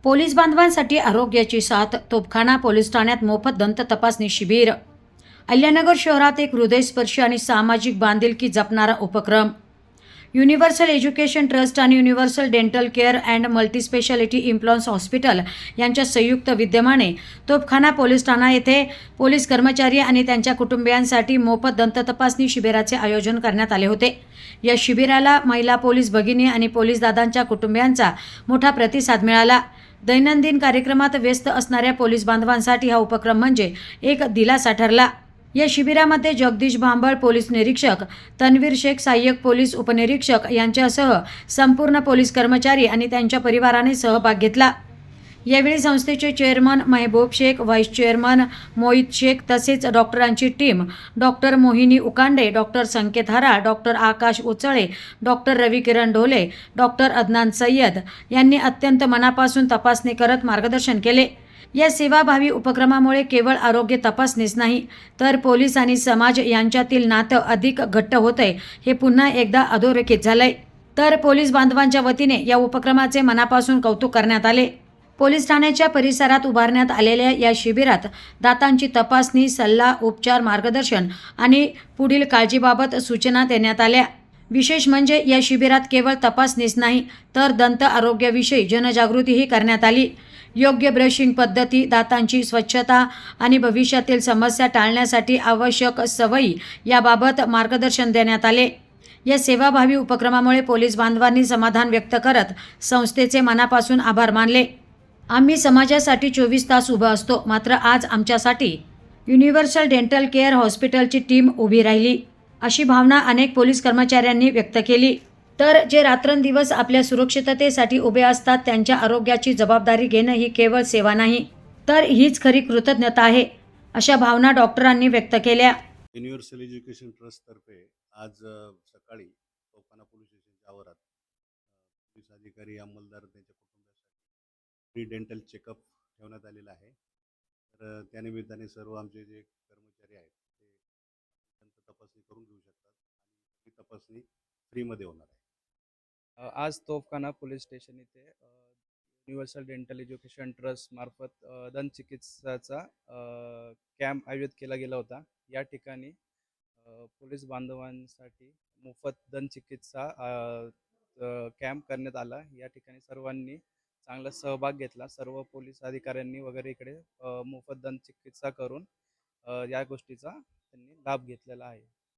Police बांधवांसाठी आरोग्याची साथ. तोफखाना police ठाण्यात मोफत दंत तपासणी शिबिर. अहिल्यानगर शहरात एक हृदयस्पर्शी आणि सामाजिक बांधिलकी जपणारा उपक्रम. युनिव्हर्सल एज्युकेशन ट्रस्ट आणि universal dental care and multispeciality implants hospital यांच्या संयुक्त विद्यमाने तोफखाना पोलीस ठाणा येथे पोलीस कर्मचारी आणि त्यांच्या कुटुंबियांसाठी मोफत दंत तपासणी शिबिराचे आयोजन करण्यात आले होते. या शिबिराला महिला पोलीस भगिनी आणि पोलीस दादांच्या कुटुंबियांचा मोठा प्रतिसाद मिळाला. दैनंदिन कार्यक्रमात व्यस्त असणाऱ्या पोलीस बांधवांसाठी हा उपक्रम म्हणजे एक दिलासा ठरला. या शिबिरामध्ये जगदीश भांबळ पोलीस निरीक्षक, तन्वीर शेख सहाय्यक पोलीस उपनिरीक्षक यांच्यासह संपूर्ण पोलीस कर्मचारी आणि त्यांच्या परिवाराने सहभाग घेतला. यावेळी संस्थेचे चेअरमन महबूब शेख, व्हाईस चेअरमन मोहित शेख तसेच डॉक्टरांची टीम डॉक्टर मोहिनी उकांडे, डॉक्टर संकेत हरा, डॉक्टर आकाश उचळे, डॉक्टर रविकिरण ढोले, डॉक्टर अदनान सय्यद यांनी अत्यंत मनापासून तपासणी करत मार्गदर्शन केले. या सेवाभावी उपक्रमामुळे केवळ आरोग्य तपासणीच नाही तर पोलीस आणि समाज यांच्यातील नातं अधिक घट्ट होतंय हे पुन्हा एकदा अधोरेखित झालंय. तर पोलीस बांधवांच्या वतीने या उपक्रमाचे मनापासून कौतुक करण्यात आले. पोलीस ठाण्याच्या परिसरात उभारण्यात आलेल्या या शिबिरात दातांची तपासणी, सल्ला, उपचार, मार्गदर्शन आणि पुढील काळजीबाबत सूचना देण्यात आल्या. विशेष म्हणजे या शिबिरात केवळ तपासणीच नाही तर दंत आरोग्याविषयी जनजागृतीही करण्यात आली. योग्य ब्रशिंग पद्धती, दातांची स्वच्छता आणि भविष्यातील समस्या टाळण्यासाठी आवश्यक सवयी याबाबत मार्गदर्शन देण्यात आले. या सेवाभावी उपक्रमामुळे पोलीस बांधवांनी समाधान व्यक्त करत संस्थेचे मनापासून आभार मानले. आम्ही समाजासाठी 24 तास उभं असतो, मात्र आज आमच्यासाठी युनिव्हर्सल डेंटल केअर हॉस्पिटलची टीम उभी राहिली, अशी भावना अनेक पोलीस कर्मचाऱ्यांनी व्यक्त केली. तर जे रात्रंदिवस आपल्या सुरक्षिततेसाठी उभे असतात त्यांच्या आरोग्याची जबाबदारी घेणं ही केवळ सेवा नाही तर हीच खरी कृतज्ञता आहे, अशा भावना डॉक्टरांनी व्यक्त केल्या. युनिव्हर्सल एज्युकेशन ट्रस्टतर्फे आज सकाळी तोफखाना पोलीस स्टेशनच्या आवारात पोलीस अधिकारी, अंमलदार त्यांच्या कुटुंबासाठी फ्री डेंटल चेकअप ठेवण्यात आलेलं आहे. तर त्यानिमित्ताने सर्व आमचे जे कर्मचारी आहेत ते दंत तपासणी करून घेऊ शकतात आणि ती तपासणी फ्रीमध्ये होणार आहे. आज तोफखाना पोलीस स्टेशन इथे युनिव्हर्सल डेंटल एज्युकेशन ट्रस्ट मार्फत दंत चिकित्साचा कॅम्प आयोजित केला गेला होता. या ठिकाणी पोलीस बांधवांसाठी मोफत दंत चिकित्सा कॅम्प करण्यात आला. या ठिकाणी सर्वांनी चांगला सहभाग घेतला. सर्व पोलीस अधिकाऱ्यांनी वगैरे इकडे मोफत दंत चिकित्सा करून या गोष्टीचा त्यांनी लाभ घेतलेला आहे.